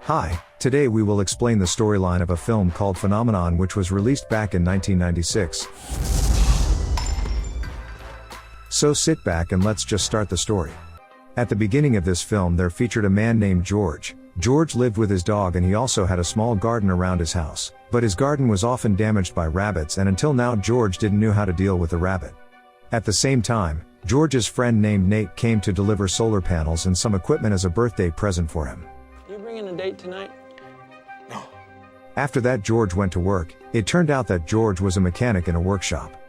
Hi, today we will explain the storyline of a film called Phenomenon which was released back in 1996. So sit back and let's just start the story. At the beginning of this film there featured a man named George. George lived with his dog and he also had a small garden around his house, but his garden was often damaged by rabbits and until now George didn't know how to deal with the rabbit. At the same time, George's friend named Nate came to deliver solar panels and some equipment as a birthday present for him. You bringing a date tonight? No. After that George went to work. It turned out that George was a mechanic in a workshop.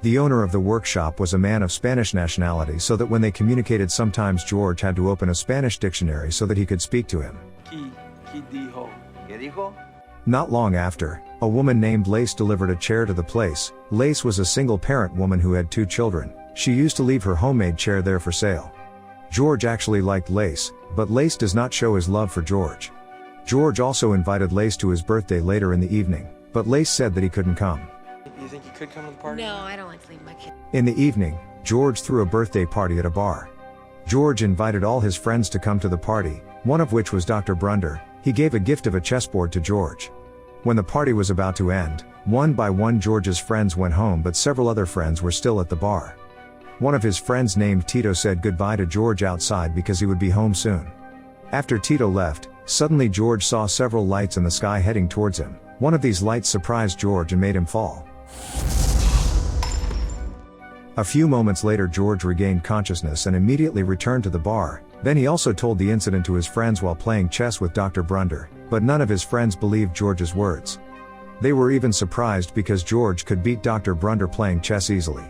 The owner of the workshop was a man of Spanish nationality, so that when they communicated sometimes George had to open a Spanish dictionary so that he could speak to him. ¿Qué dijo? ¿Qué dijo? Not long after, a woman named Lace delivered a chair to the place. Lace was a single-parent woman who had 2 children. She used to leave her homemade chair there for sale. George actually liked Lace, but Lace does not show his love for George. George also invited Lace to his birthday later in the evening, but Lace said that he couldn't come. You think you could come to the party? No, I don't like to leave my kid. In the evening, George threw a birthday party at a bar. George invited all his friends to come to the party, one of which was Dr. Brunder. He gave a gift of a chessboard to George. When the party was about to end, one by one George's friends went home, but several other friends were still at the bar. One of his friends named Tito said goodbye to George outside because he would be home soon. After Tito left, suddenly George saw several lights in the sky heading towards him. One of these lights surprised George and made him fall. A few moments later George regained consciousness and immediately returned to the bar. Then he also told the incident to his friends while playing chess with Dr. Brunder, but none of his friends believed George's words. They were even surprised because George could beat Dr. Brunder playing chess easily.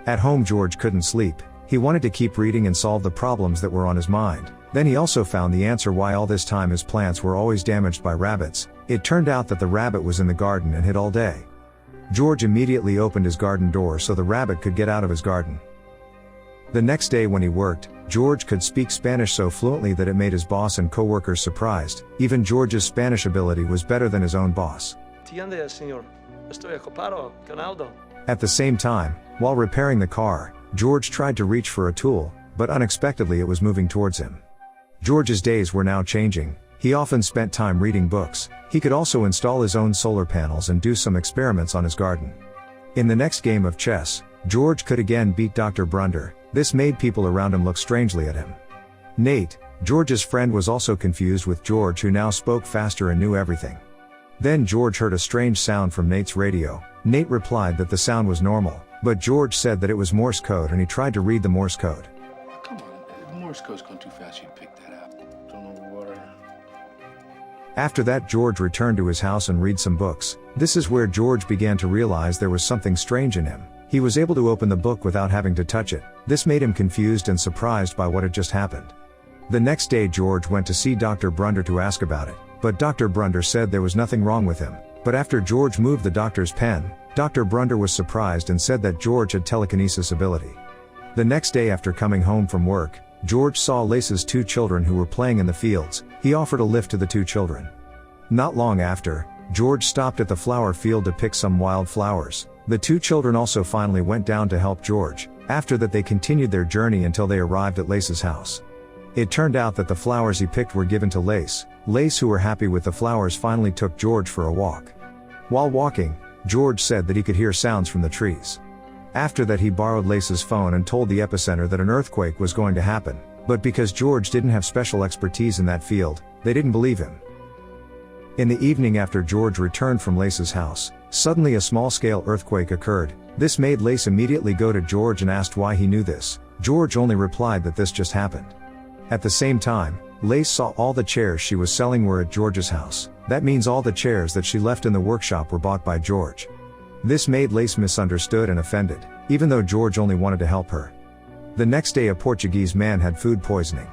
At home George couldn't sleep. He wanted to keep reading and solve the problems that were on his mind. Then he also found the answer why all this time his plants were always damaged by rabbits. It turned out that the rabbit was in the garden and hid all day. George immediately opened his garden door so the rabbit could get out of his garden. The next day when he worked, George could speak Spanish so fluently that it made his boss and co-workers surprised. Even George's Spanish ability was better than his own boss. Atiende, señor. Estoy ocupado con algo. At the same time, while repairing the car, George tried to reach for a tool, but unexpectedly it was moving towards him. George's days were now changing. He often spent time reading books. He could also install his own solar panels and do some experiments on his garden. In the next game of chess, George could again beat Dr. Brunder. This made people around him look strangely at him. Nate, George's friend, was also confused with George, who now spoke faster and knew everything. Then George heard a strange sound from Nate's radio. Nate replied that the sound was normal, but George said that it was Morse code and he tried to read the Morse code. Come on, Morse code's going too fast, you'd pick that up. Don't know what. After that George returned to his house and read some books. This is where George began to realize there was something strange in him. He was able to open the book without having to touch it. This made him confused and surprised by what had just happened. The next day George went to see Dr. Brunder to ask about it, but Dr. Brunder said there was nothing wrong with him. But after George moved the doctor's pen, Dr. Brunder was surprised and said that George had telekinesis ability. The next day after coming home from work, George saw Lace's 2 children who were playing in the fields. He offered a lift to the 2 children. Not long after, George stopped at the flower field to pick some wild flowers. The 2 children also finally went down to help George. After that they continued their journey until they arrived at Lace's house. It turned out that the flowers he picked were given to Lace. Lace, who were happy with the flowers, finally took George for a walk. While walking, George said that he could hear sounds from the trees. After that he borrowed Lace's phone and told the epicenter that an earthquake was going to happen, but because George didn't have special expertise in that field, they didn't believe him. In the evening after George returned from Lace's house, suddenly a small-scale earthquake occurred. This made Lace immediately go to George and asked why he knew this. George only replied that this just happened. At the same time, Lace saw all the chairs she was selling were at George's house. That means all the chairs that she left in the workshop were bought by George. This made Lace misunderstood and offended, even though George only wanted to help her. The next day a Portuguese man had food poisoning.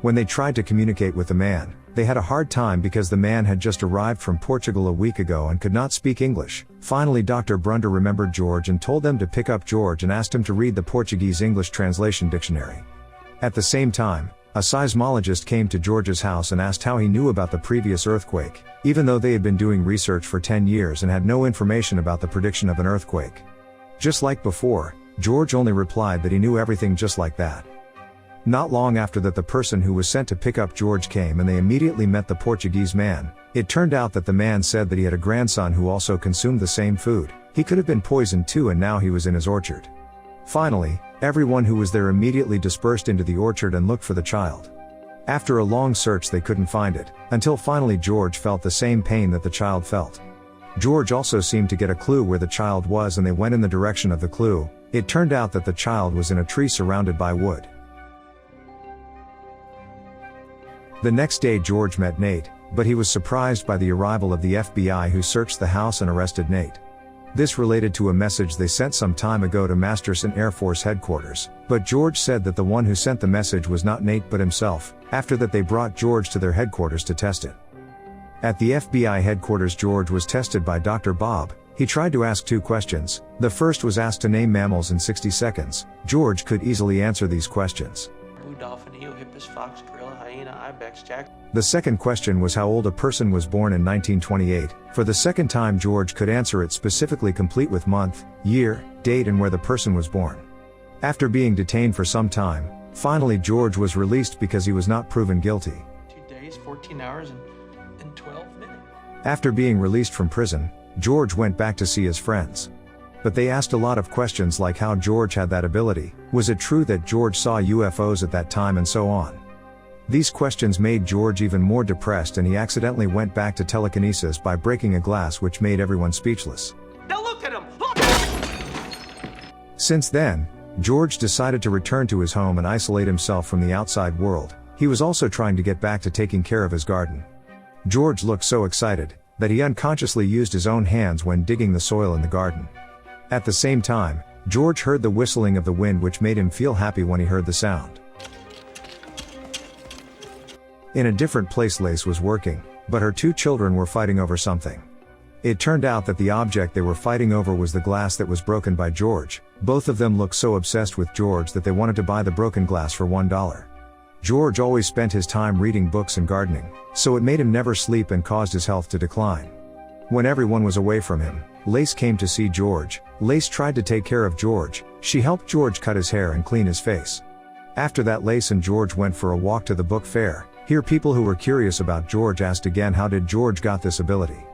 When they tried to communicate with the man, they had a hard time because the man had just arrived from Portugal a week ago and could not speak English. Finally Dr. Brunder remembered George and told them to pick up George and asked him to read the Portuguese-English translation dictionary. At the same time, a seismologist came to George's house and asked how he knew about the previous earthquake, even though they had been doing research for 10 years and had no information about the prediction of an earthquake. Just like before, George only replied that he knew everything just like that. Not long after that, the person who was sent to pick up George came and they immediately met the Portuguese man. It turned out that the man said that he had a grandson who also consumed the same food. He could have been poisoned too, and now he was in his orchard. Finally, everyone who was there immediately dispersed into the orchard and looked for the child. After a long search they couldn't find it, until finally George felt the same pain that the child felt. George also seemed to get a clue where the child was, and they went in the direction of the clue. It turned out that the child was in a tree surrounded by wood. The next day George met Nate, but he was surprised by the arrival of the FBI, who searched the house and arrested Nate. This related to a message they sent some time ago to Masterson Air Force headquarters, but George said that the one who sent the message was not Nate but himself. After that they brought George to their headquarters to test it. At the FBI headquarters George was tested by Dr. Bob. He tried to ask 2 questions. The first was asked to name mammals in 60 seconds. George could easily answer these questions. Blue dolphin, eel, hippus, fox, gorilla, hyena, ibex, jack. The second question was how old a person was born in 1928. For the second time George could answer it specifically, complete with month, year, date and where the person was born. After being detained for some time, finally George was released because he was not proven guilty. 2 days, 14 hours, and 12 minutes. After being released from prison, George went back to see his friends. But they asked a lot of questions like how George had that ability, was it true that George saw UFOs at that time, and so on. These questions made George even more depressed, and he accidentally went back to telekinesis by breaking a glass, which made everyone speechless. Now look at him! Look! Since then, George decided to return to his home and isolate himself from the outside world. He was also trying to get back to taking care of his garden. George looked so excited that he unconsciously used his own hands when digging the soil in the garden. At the same time, George heard the whistling of the wind, which made him feel happy when he heard the sound. In a different place Lace was working, but her 2 children were fighting over something. It turned out that the object they were fighting over was the glass that was broken by George. Both of them looked so obsessed with George that they wanted to buy the broken glass for $1. George always spent his time reading books and gardening, so it made him never sleep and caused his health to decline. When everyone was away from him, Lace came to see George. Lace tried to take care of George. She helped George cut his hair and clean his face. After that, Lace and George went for a walk to the book fair. Here people who were curious about George asked again how did George got this ability.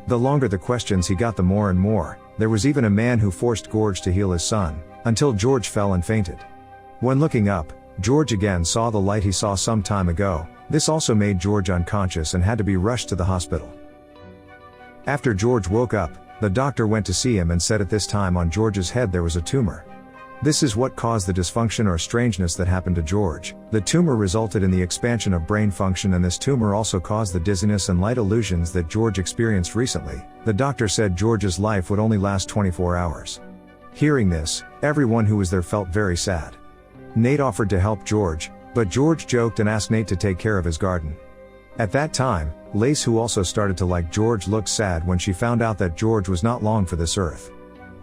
The longer the questions he got, the more and more. There was even a man who forced George to heal his son, until George fell and fainted. When looking up, George again saw the light he saw some time ago. This also made George unconscious and had to be rushed to the hospital. After George woke up, the doctor went to see him and said at this time on George's head there was a tumor. This is what caused the dysfunction or strangeness that happened to George. The tumor resulted in the expansion of brain function, and this tumor also caused the dizziness and light illusions that George experienced recently. The doctor said George's life would only last 24 hours. Hearing this, everyone who was there felt very sad. Nate offered to help George, but George joked and asked Nate to take care of his garden. At that time, Lace, who also started to like George, looked sad when she found out that George was not long for this earth.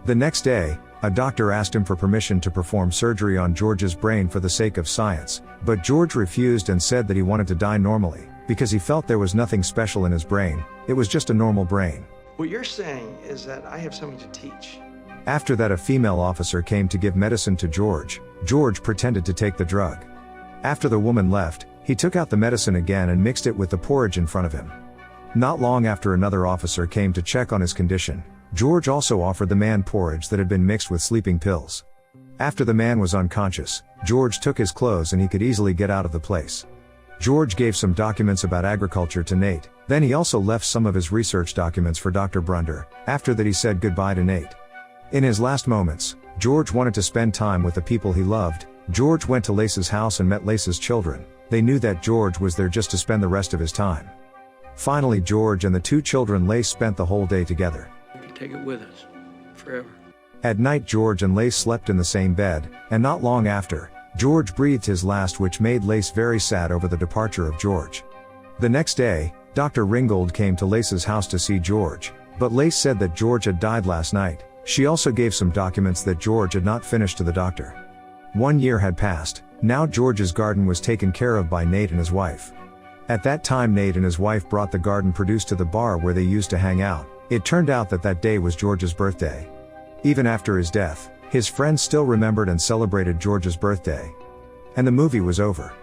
The next day, a doctor asked him for permission to perform surgery on George's brain for the sake of science, but George refused and said that he wanted to die normally, because he felt there was nothing special in his brain, it was just a normal brain. What you're saying is that I have something to teach. After that, a female officer came to give medicine to George. George pretended to take the drug. After the woman left, he took out the medicine again and mixed it with the porridge in front of him. Not long after, another officer came to check on his condition. George also offered the man porridge that had been mixed with sleeping pills. After the man was unconscious, George took his clothes and he could easily get out of the place. George gave some documents about agriculture to Nate. Then he also left some of his research documents for Dr. Brunder. After that, he said goodbye to Nate. In his last moments, George wanted to spend time with the people he loved. George went to Lace's house and met Lace's children. They knew that George was there just to spend the rest of his time. Finally, George and the 2 children Lace spent the whole day together. We can take it with us, forever. At night, George and Lace slept in the same bed, and not long after, George breathed his last, which made Lace very sad over the departure of George. The next day, Dr. Ringgold came to Lace's house to see George, but Lace said that George had died last night. She also gave some documents that George had not finished to the doctor. 1 year had passed. Now George's garden was taken care of by Nate and his wife. At that time, Nate and his wife brought the garden produce to the bar where they used to hang out. It turned out that that day was George's birthday. Even after his death, his friends still remembered and celebrated George's birthday. And the movie was over.